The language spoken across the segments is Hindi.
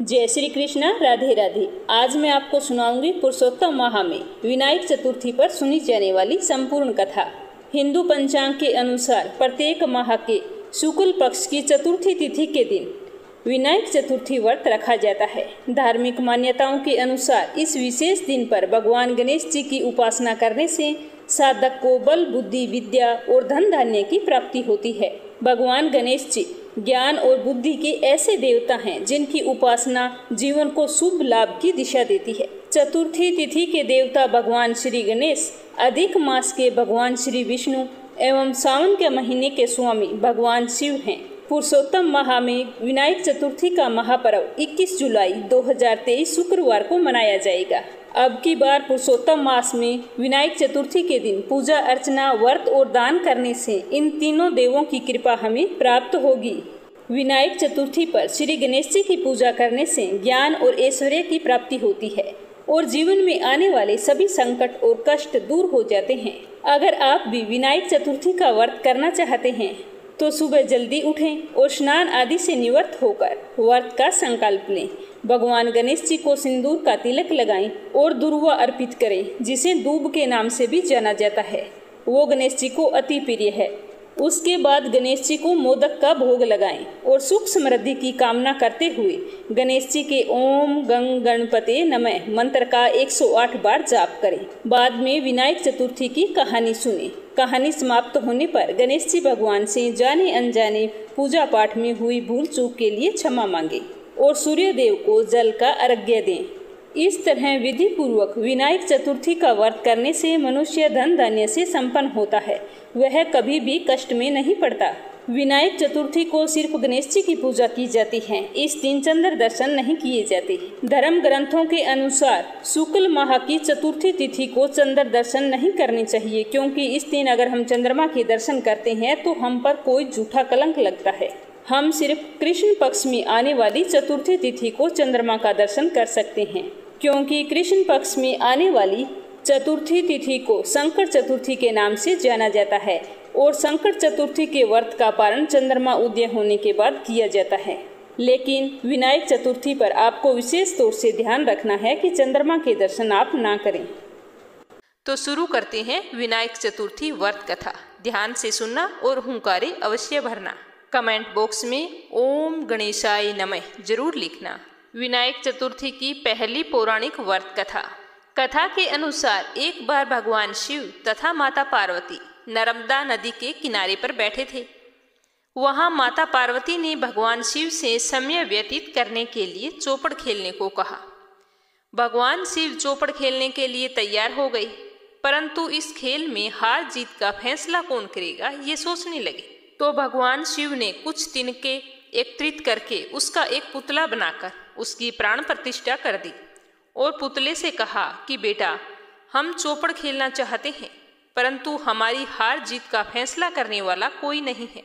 जय श्री कृष्ण, राधे राधे। आज मैं आपको सुनाऊंगी पुरुषोत्तम माह में विनायक चतुर्थी पर सुनी जाने वाली संपूर्ण कथा। हिंदू पंचांग के अनुसार प्रत्येक माह के शुक्ल पक्ष की चतुर्थी तिथि के दिन विनायक चतुर्थी व्रत रखा जाता है। धार्मिक मान्यताओं के अनुसार इस विशेष दिन पर भगवान गणेश जी की उपासना करने से साधक को बल, बुद्धि, विद्या और धन धान्य की प्राप्ति होती है। भगवान गणेश जी ज्ञान और बुद्धि के ऐसे देवता हैं जिनकी उपासना जीवन को शुभ लाभ की दिशा देती है। चतुर्थी तिथि के देवता भगवान श्री गणेश, अधिक मास के भगवान श्री विष्णु एवं सावन के महीने के स्वामी भगवान शिव हैं। पुरुषोत्तम माह में विनायक चतुर्थी का महापर्व 21 जुलाई 2023 शुक्रवार को मनाया जाएगा। अब की बार पुरुषोत्तम मास में विनायक चतुर्थी के दिन पूजा अर्चना, व्रत और दान करने से इन तीनों देवों की कृपा हमें प्राप्त होगी। विनायक चतुर्थी पर श्री गणेश जी की पूजा करने से ज्ञान और ऐश्वर्य की प्राप्ति होती है और जीवन में आने वाले सभी संकट और कष्ट दूर हो जाते हैं। अगर आप भी विनायक चतुर्थी का व्रत करना चाहते हैं तो सुबह जल्दी उठें और स्नान आदि से निवृत्त होकर व्रत का संकल्प लें। भगवान गणेश जी को सिंदूर का तिलक लगाएं और दुर्वा अर्पित करें, जिसे दूब के नाम से भी जाना जाता है। वो गणेश जी को अति प्रिय है। उसके बाद गणेश जी को मोदक का भोग लगाएं और सुख समृद्धि की कामना करते हुए गणेश जी के ओम गंग गणपते नमः मंत्र का 108 बार जाप करें। बाद में विनायक चतुर्थी की कहानी सुनें। कहानी समाप्त होने पर गणेश जी भगवान से जाने अनजाने पूजा पाठ में हुई भूल चूक के लिए क्षमा मांगे और सूर्य देव को जल का अर्घ्य दें। इस तरह विधि पूर्वक विनायक चतुर्थी का व्रत करने से मनुष्य धन धान्य से संपन्न होता है। वह कभी भी कष्ट में नहीं पड़ता। विनायक चतुर्थी को सिर्फ गणेश जी की पूजा की जाती है। इस दिन चंद्र दर्शन नहीं किए जाते। धर्म ग्रंथों के अनुसार शुक्ल माह की चतुर्थी तिथि को चंद्र दर्शन नहीं करने चाहिए, क्योंकि इस दिन अगर हम चंद्रमा के दर्शन करते हैं तो हम पर कोई झूठा कलंक लगता है। हम सिर्फ कृष्ण पक्ष में आने वाली चतुर्थी तिथि को चंद्रमा का दर्शन कर सकते हैं, क्योंकि कृष्ण पक्ष में आने वाली चतुर्थी तिथि को संकट चतुर्थी के नाम से जाना जाता है और संकट चतुर्थी के व्रत का पारण चंद्रमा उदय होने के बाद किया जाता है। लेकिन विनायक चतुर्थी पर आपको विशेष तौर से ध्यान रखना है कि चंद्रमा के दर्शन आप ना करें। तो शुरू करते हैं विनायक चतुर्थी व्रत कथा। ध्यान से सुनना और हुंकारे अवश्य भरना। कमेंट बॉक्स में ओम गणेशाय नमः जरूर लिखना। विनायक चतुर्थी की पहली पौराणिक व्रत कथा। कथा के अनुसार एक बार भगवान शिव तथा माता पार्वती नर्मदा नदी के किनारे पर बैठे थे। वहां माता पार्वती ने भगवान शिव से समय व्यतीत करने के लिए चौपड़ खेलने को कहा। भगवान शिव चौपड़ खेलने के लिए तैयार हो गए, परंतु इस खेल में हार जीत का फैसला कौन करेगा ये सोचने लगे। तो भगवान शिव ने कुछ तिनके एकत्रित करके उसका एक पुतला बनाकर उसकी प्राण प्रतिष्ठा कर दी और पुतले से कहा कि बेटा, हम चौपड़ खेलना चाहते हैं, परंतु हमारी हार जीत का फैसला करने वाला कोई नहीं है।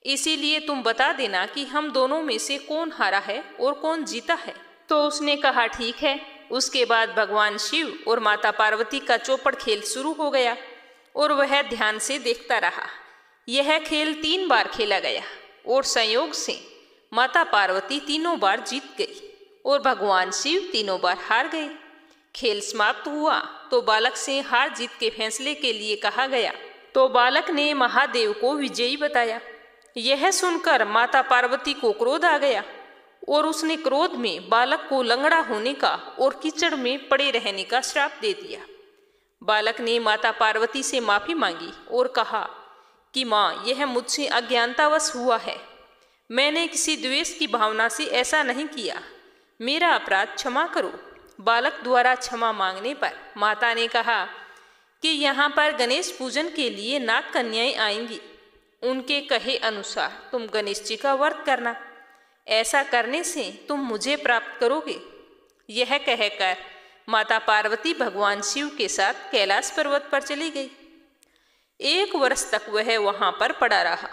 इसीलिए तुम बता देना कि हम दोनों में से कौन हारा है और कौन जीता है। तो उसने कहा ठीक है। उसके बाद भगवान शिव और माता पार्वती का चौपड़ खेल शुरू हो गया और वह ध्यान से देखता रहा। यह खेल 3 बार खेला गया और संयोग से माता पार्वती तीनों बार जीत गई और भगवान शिव तीनों बार हार गए। खेल समाप्त हुआ तो बालक से हार जीत के फैसले के लिए कहा गया, तो बालक ने महादेव को विजयी बताया। यह सुनकर माता पार्वती को क्रोध आ गया और उसने क्रोध में बालक को लंगड़ा होने का और कीचड़ में पड़े रहने का श्राप दे दिया। बालक ने माता पार्वती से माफी मांगी और कहा कि माँ, यह मुझसे अज्ञानतावश हुआ है। मैंने किसी द्वेष की भावना से ऐसा नहीं किया। मेरा अपराध क्षमा करो। बालक द्वारा क्षमा मांगने पर माता ने कहा कि यहाँ पर गणेश पूजन के लिए नाग कन्याएं आएंगी। उनके कहे अनुसार तुम गणेश जी का व्रत करना। ऐसा करने से तुम मुझे प्राप्त करोगे। यह कहकर माता पार्वती भगवान शिव के साथ कैलाश पर्वत पर चली गई। 1 वर्ष तक वह वहां पर पड़ा रहा।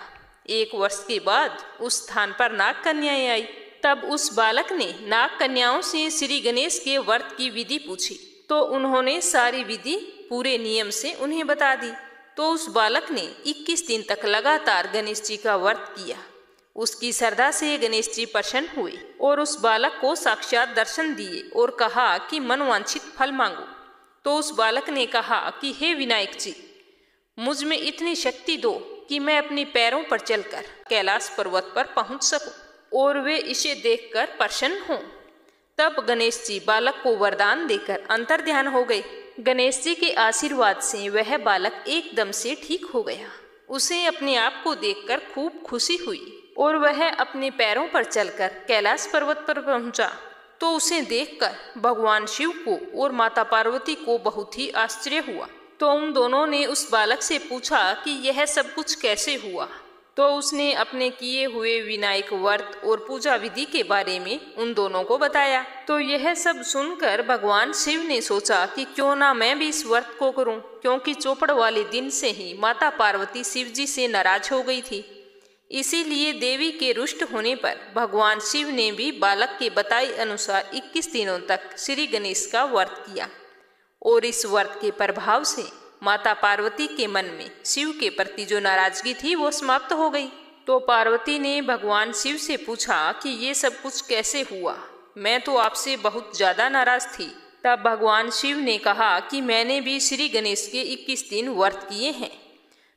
1 वर्ष के बाद उस स्थान पर नाग कन्याएं आई। तब उस बालक ने नाग कन्याओं से श्री गणेश के व्रत की विधि पूछी, तो उन्होंने सारी विधि पूरे नियम से उन्हें बता दी। तो उस बालक ने 21 दिन तक लगातार गणेश जी का व्रत किया। उसकी श्रद्धा से गणेश जी प्रसन्न हुए और उस बालक को साक्षात दर्शन दिए और कहा कि मनवांछित फल मांगो। तो उस बालक ने कहा कि हे विनायक जी, मुझ में इतनी शक्ति दो कि मैं अपने पैरों पर चलकर कैलाश पर्वत पर पहुंच सकूं और वे इसे देखकर प्रसन्न हों। तब गणेश जी बालक को वरदान देकर अंतर्ध्यान हो गए। गणेश जी के आशीर्वाद से वह बालक एकदम से ठीक हो गया। उसे अपने आप को देखकर खूब खुशी हुई और वह अपने पैरों पर चलकर कैलाश पर्वत पर पहुंचा। तो उसे देखकर भगवान शिव को और माता पार्वती को बहुत ही आश्चर्य हुआ। तो उन दोनों ने उस बालक से पूछा कि यह सब कुछ कैसे हुआ। तो उसने अपने किए हुए विनायक व्रत और पूजा विधि के बारे में उन दोनों को बताया। तो यह सब सुनकर भगवान शिव ने सोचा कि क्यों ना मैं भी इस व्रत को करूं, क्योंकि चौपड़ वाले दिन से ही माता पार्वती शिव जी से नाराज हो गई थी। इसीलिए देवी के रुष्ट होने पर भगवान शिव ने भी बालक के बताए अनुसार 21 दिनों तक श्री गणेश का व्रत किया और इस व्रत के प्रभाव से माता पार्वती के मन में शिव के प्रति जो नाराजगी थी वो समाप्त हो गई। तो पार्वती ने भगवान शिव से पूछा कि ये सब कुछ कैसे हुआ, मैं तो आपसे बहुत ज्यादा नाराज थी। तब भगवान शिव ने कहा कि मैंने भी श्री गणेश के 21 दिन व्रत किए हैं।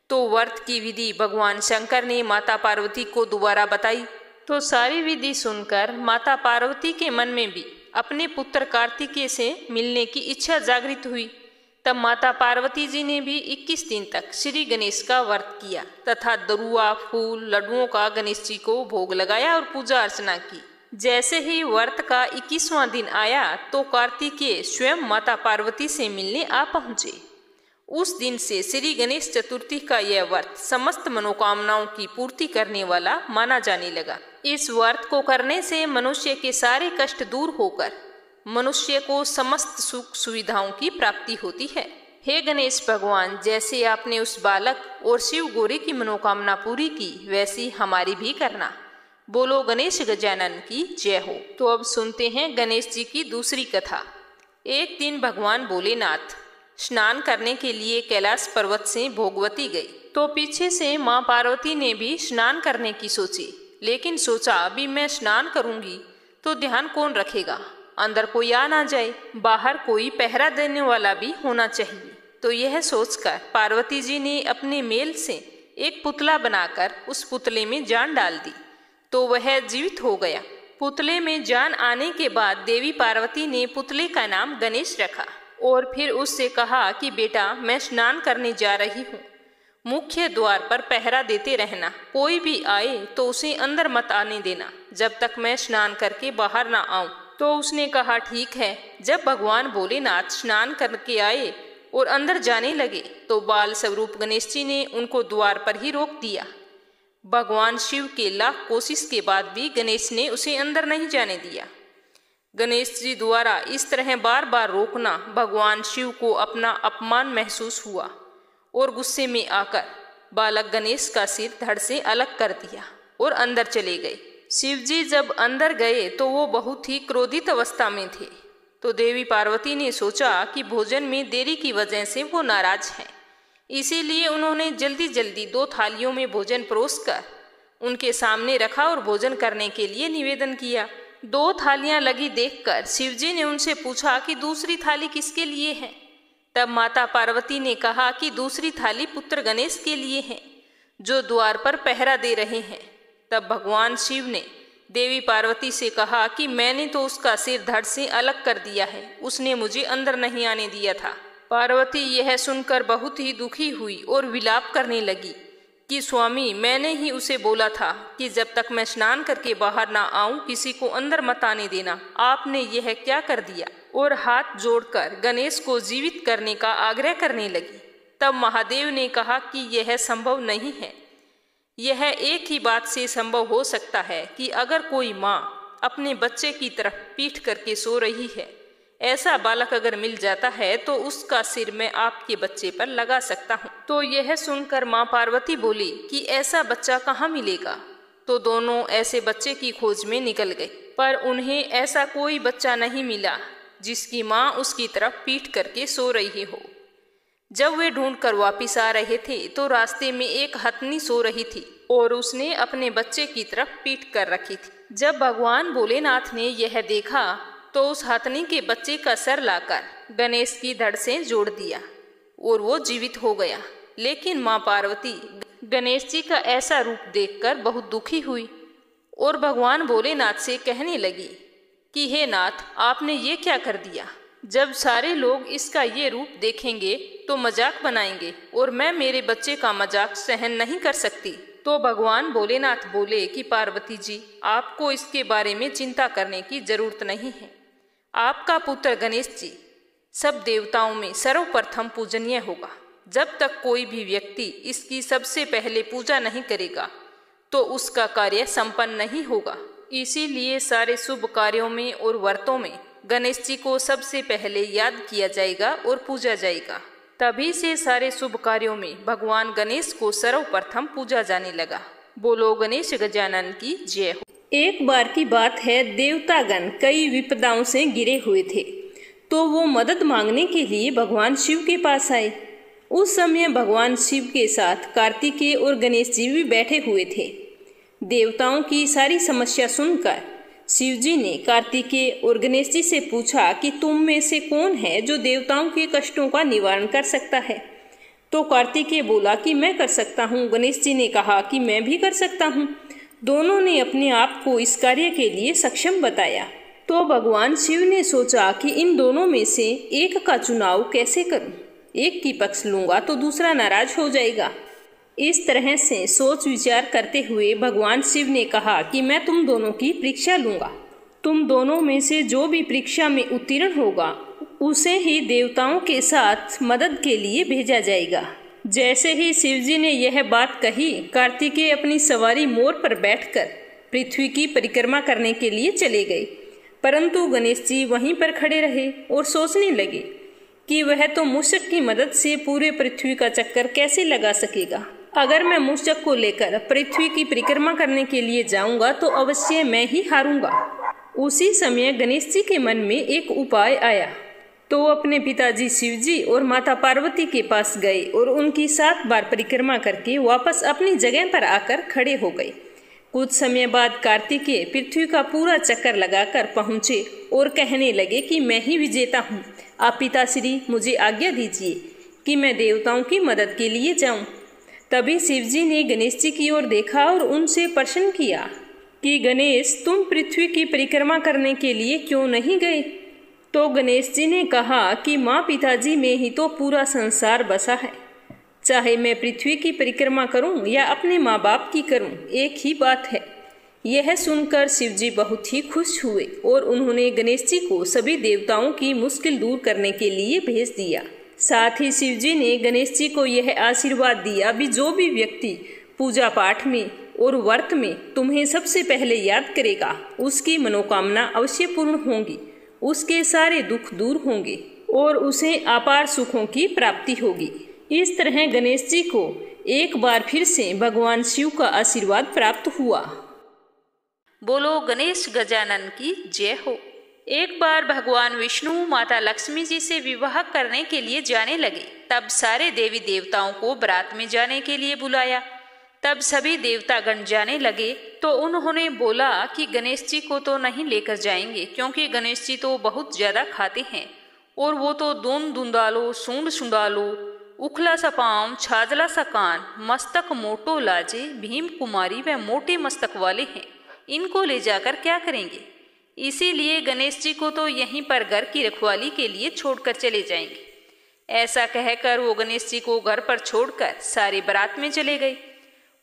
तो व्रत की विधि भगवान शंकर ने माता पार्वती को दोबारा बताई। तो सारी विधि सुनकर माता पार्वती के मन में भी अपने पुत्र कार्तिकेय से मिलने की इच्छा जागृत हुई। तब माता पार्वती जी ने भी 21 दिन तक श्री गणेश का व्रत किया तथा दरुआ, फूल, लड्डुओं का गणेश जी को भोग लगाया और पूजा अर्चना की। जैसे ही व्रत का 21वां दिन आया तो कार्तिकेय स्वयं माता पार्वती से मिलने आ पहुंचे। उस दिन से श्री गणेश चतुर्थी का यह व्रत समस्त मनोकामनाओं की पूर्ति करने वाला माना जाने लगा। इस व्रत को करने से मनुष्य के सारे कष्ट दूर होकर मनुष्य को समस्त सुख सुविधाओं की प्राप्ति होती है। हे गणेश भगवान, जैसे आपने उस बालक और शिव गौरी की मनोकामना पूरी की, वैसी हमारी भी करना। बोलो गणेश गजानन की जय हो। तो अब सुनते हैं गणेश जी की दूसरी कथा। एक दिन भगवान भोलेनाथ स्नान करने के लिए कैलाश पर्वत से भोगवती गई। तो पीछे से माँ पार्वती ने भी स्नान करने की सोची, लेकिन सोचा अभी मैं स्नान करूंगी तो ध्यान कौन रखेगा, अंदर कोई आ ना जाए, बाहर कोई पहरा देने वाला भी होना चाहिए। तो यह सोचकर पार्वती जी ने अपने मेल से एक पुतला बनाकर उस पुतले में जान डाल दी। तो वह जीवित हो गया। पुतले में जान आने के बाद देवी पार्वती ने पुतले का नाम गणेश रखा और फिर उससे कहा कि बेटा, मैं स्नान करने जा रही हूँ, मुख्य द्वार पर पहरा देते रहना, कोई भी आए तो उसे अंदर मत आने देना जब तक मैं स्नान करके बाहर ना आऊं। तो उसने कहा ठीक है। जब भगवान भोलेनाथ स्नान करके आए और अंदर जाने लगे तो बाल स्वरूप गणेश जी ने उनको द्वार पर ही रोक दिया। भगवान शिव के लाख कोशिश के बाद भी गणेश ने उसे अंदर नहीं जाने दिया। गणेश जी द्वारा इस तरह बार बार रोकना भगवान शिव को अपना अपमान महसूस हुआ और गुस्से में आकर बालक गणेश का सिर धड़ से अलग कर दिया और अंदर चले गए। शिव जी जब अंदर गए तो वो बहुत ही क्रोधित अवस्था में थे। तो देवी पार्वती ने सोचा कि भोजन में देरी की वजह से वो नाराज हैं, इसीलिए उन्होंने जल्दी जल्दी 2 थालियों में भोजन परोसकर उनके सामने रखा और भोजन करने के लिए निवेदन किया। 2 थालियां लगी देखकर शिवजी ने उनसे पूछा कि दूसरी थाली किसके लिए है। तब माता पार्वती ने कहा कि दूसरी थाली पुत्र गणेश के लिए है, जो द्वार पर पहरा दे रहे हैं। तब भगवान शिव ने देवी पार्वती से कहा कि मैंने तो उसका सिर धड़ से अलग कर दिया है, उसने मुझे अंदर नहीं आने दिया था। पार्वती यह सुनकर बहुत ही दुखी हुई और विलाप करने लगी कि स्वामी, मैंने ही उसे बोला था कि जब तक मैं स्नान करके बाहर ना आऊं किसी को अंदर मत आने देना, आपने यह क्या कर दिया। और हाथ जोड़कर गणेश को जीवित करने का आग्रह करने लगी। तब महादेव ने कहा कि यह संभव नहीं है। यह एक ही बात से संभव हो सकता है कि अगर कोई माँ अपने बच्चे की तरफ पीठ करके सो रही है, ऐसा बालक अगर मिल जाता है तो उसका सिर मैं आपके बच्चे पर लगा सकता हूँ। तो यह सुनकर माँ पार्वती बोली कि ऐसा बच्चा कहाँ मिलेगा। तो दोनों ऐसे बच्चे की खोज में निकल गए, पर उन्हें ऐसा कोई बच्चा नहीं मिला जिसकी माँ उसकी तरफ पीठ करके सो रही हो। जब वे ढूंढकर वापिस आ रहे थे तो रास्ते में एक हथनी सो रही थी। और उसने अपने बच्चे की तरफ पीठ कर रखी थी। जब भगवान भोलेनाथ ने यह देखा तो उस हथनी के बच्चे का सर लाकर गणेश की धड़ से जोड़ दिया और वो जीवित हो गया। लेकिन माँ पार्वती गणेश जी का ऐसा रूप देखकर बहुत दुखी हुई और भगवान भोलेनाथ से कहने लगी कि हे नाथ, आपने ये क्या कर दिया? जब सारे लोग इसका ये रूप देखेंगे तो मजाक बनाएंगे और मैं मेरे बच्चे का मजाक सहन नहीं कर सकती। तो भगवान भोलेनाथ बोले कि पार्वती जी, आपको इसके बारे में चिंता करने की जरूरत नहीं है। आपका पुत्र गणेश जी सब देवताओं में सर्वप्रथम पूजनीय होगा। जब तक कोई भी व्यक्ति इसकी सबसे पहले पूजा नहीं करेगा तो उसका कार्य संपन्न नहीं होगा। इसीलिए सारे शुभ कार्यों में और व्रतों में गणेश जी को सबसे पहले याद किया जाएगा और पूजा जाएगा। तभी से सारे शुभ कार्यों में भगवान गणेश को सर्वप्रथम पूजा जाने लगा। बोलो गणेश गजानन की जय हो। एक बार की बात है, देवतागण कई विपदाओं से घिरे हुए थे, तो वो मदद मांगने के लिए भगवान शिव के पास आए। उस समय भगवान शिव के साथ कार्तिकेय और गणेश जी भी बैठे हुए थे। देवताओं की सारी समस्या सुनकर शिव जी ने कार्तिकेय और गणेश जी से पूछा कि तुम में से कौन है जो देवताओं के कष्टों का निवारण कर सकता है। तो कार्तिकेय बोला कि मैं कर सकता हूँ। गणेश जी ने कहा कि मैं भी कर सकता हूँ। दोनों ने अपने आप को इस कार्य के लिए सक्षम बताया। तो भगवान शिव ने सोचा कि इन दोनों में से एक का चुनाव कैसे करूं। एक की पक्ष लूंगा तो दूसरा नाराज हो जाएगा। इस तरह से सोच विचार करते हुए भगवान शिव ने कहा कि मैं तुम दोनों की परीक्षा लूंगा। तुम दोनों में से जो भी परीक्षा में उत्तीर्ण होगा उसे ही देवताओं के साथ मदद के लिए भेजा जाएगा। जैसे ही शिव जी ने यह बात कही, कार्तिकेय अपनी सवारी मोर पर बैठकर पृथ्वी की परिक्रमा करने के लिए चले गए। परंतु गणेश जी वहीं पर खड़े रहे और सोचने लगे कि वह तो मूषक की मदद से पूरे पृथ्वी का चक्कर कैसे लगा सकेगा। अगर मैं मूषक को लेकर पृथ्वी की परिक्रमा करने के लिए जाऊंगा तो अवश्य मैं ही हारूंगा। उसी समय गणेश जी के मन में एक उपाय आया, तो अपने पिताजी शिव जी और माता पार्वती के पास गए और उनकी 7 बार परिक्रमा करके वापस अपनी जगह पर आकर खड़े हो गए। कुछ समय बाद कार्तिकेय पृथ्वी का पूरा चक्कर लगाकर पहुंचे और कहने लगे कि मैं ही विजेता हूँ। आप पिताश्री मुझे आज्ञा दीजिए कि मैं देवताओं की मदद के लिए जाऊं। तभी शिव जी ने गणेश जी की ओर देखा और उनसे प्रश्न किया कि गणेश, तुम पृथ्वी की परिक्रमा करने के लिए क्यों नहीं गए? तो गणेश जी ने कहा कि माँ पिताजी में ही तो पूरा संसार बसा है। चाहे मैं पृथ्वी की परिक्रमा करूं या अपने माँ बाप की करूं, एक ही बात है। यह सुनकर शिव जी बहुत ही खुश हुए और उन्होंने गणेश जी को सभी देवताओं की मुश्किल दूर करने के लिए भेज दिया। साथ ही शिव जी ने गणेश जी को यह आशीर्वाद दिया भी जो भी व्यक्ति पूजा पाठ में और व्रत में तुम्हें सबसे पहले याद करेगा उसकी मनोकामना अवश्य पूर्ण होंगी, उसके सारे दुख दूर होंगे और उसे अपार सुखों की प्राप्ति होगी। इस तरह गणेश जी को एक बार फिर से भगवान शिव का आशीर्वाद प्राप्त हुआ। बोलो गणेश गजानन की जय हो। एक बार भगवान विष्णु माता लक्ष्मी जी से विवाह करने के लिए जाने लगे। तब सारे देवी देवताओं को बारात में जाने के लिए बुलाया। तब सभी देवतागण जाने लगे तो उन्होंने बोला कि गणेश जी को तो नहीं लेकर जाएंगे, क्योंकि गणेश जी तो बहुत ज्यादा खाते हैं और वो तो दून दुंदालो, सूंड सुंडालो, उखला सा पाँव, छाजला सा कान, मस्तक मोटो लाजे, भीम कुमारी व मोटे मस्तक वाले हैं। इनको ले जाकर क्या करेंगे? इसीलिए गणेश जी को तो यहीं पर घर की रखवाली के लिए छोड़कर चले जाएंगे। ऐसा कहकर वो गणेश जी को घर पर छोड़कर सारे बारात में चले गए।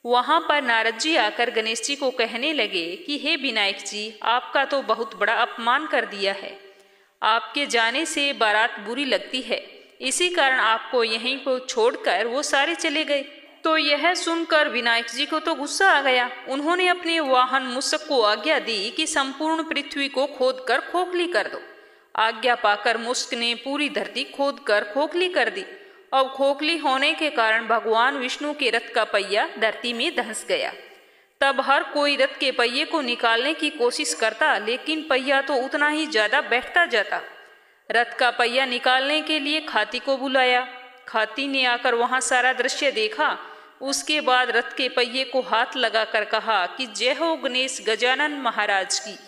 वहां पर नारद जी आकर गणेश जी को कहने लगे कि हे विनायक जी, आपका तो बहुत बड़ा अपमान कर दिया है। आपके जाने से बारात बुरी लगती है, इसी कारण आपको यहीं को छोड़कर वो सारे चले गए। तो यह सुनकर विनायक जी को तो गुस्सा आ गया। उन्होंने अपने वाहन मूषक को आज्ञा दी कि संपूर्ण पृथ्वी को खोदकर खोखली कर दो। आज्ञा पाकर मूषक ने पूरी धरती खोदकर खोखली कर दी। अब खोखली होने के कारण भगवान विष्णु के रथ का पहिया धरती में धंस गया। तब हर कोई रथ के पहिए को निकालने की कोशिश करता, लेकिन पहिया तो उतना ही ज्यादा बैठता जाता। रथ का पहिया निकालने के लिए खाती को बुलाया। खाती ने आकर वहां सारा दृश्य देखा उसके बाद रथ के पहिए को हाथ लगाकर कहा कि जय हो गणेश गजानन महाराज की।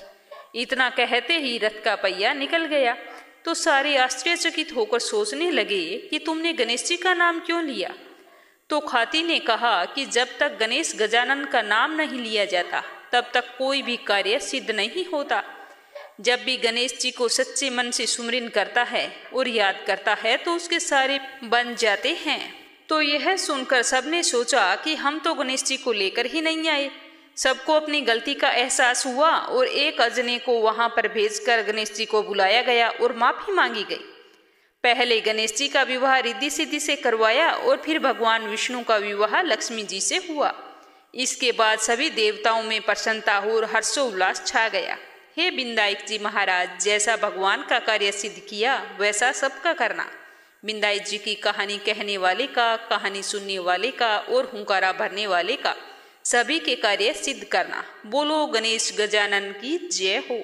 इतना कहते ही रथ का पहिया निकल गया तो सारे आश्चर्यचकित होकर सोचने लगे कि तुमने गणेश जी का नाम क्यों लिया। तो खाती ने कहा कि जब तक गणेश गजानन का नाम नहीं लिया जाता तब तक कोई भी कार्य सिद्ध नहीं होता। जब भी गणेश जी को सच्चे मन से सुमिरन करता है और याद करता है तो उसके सारे बन जाते हैं। तो यह सुनकर सबने सोचा कि हम तो गणेश जी को लेकर ही नहीं आए। सबको अपनी गलती का एहसास हुआ और एक अजने को वहां पर भेजकर गणेश जी को बुलाया गया और माफी मांगी गई। पहले गणेश जी का विवाह रिद्धि सिद्धि से करवाया और फिर भगवान विष्णु का विवाह लक्ष्मी जी से हुआ। इसके बाद सभी देवताओं में प्रसन्नता और हर्षोल्लास छा गया। हे बिंदायक जी महाराज, जैसा भगवान का कार्य सिद्ध किया वैसा सबका करना। बिंदायक जी की कहानी कहने वाले का, कहानी सुनने वाले का और हुंकारा भरने वाले का सभी के कार्य सिद्ध करना। बोलो गणेश गजानन की जय हो।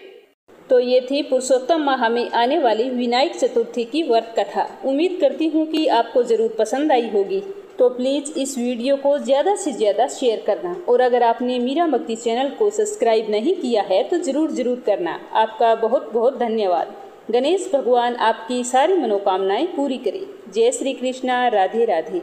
तो ये थी पुरुषोत्तम माह में आने वाली विनायक चतुर्थी की व्रत कथा। उम्मीद करती हूँ कि आपको ज़रूर पसंद आई होगी। तो प्लीज़ इस वीडियो को ज़्यादा से ज़्यादा शेयर करना और अगर आपने मीरा भक्ति चैनल को सब्सक्राइब नहीं किया है तो ज़रूर करना। आपका बहुत बहुत धन्यवाद। गणेश भगवान आपकी सारी मनोकामनाएं पूरी करे। जय श्री कृष्णा। राधे राधे।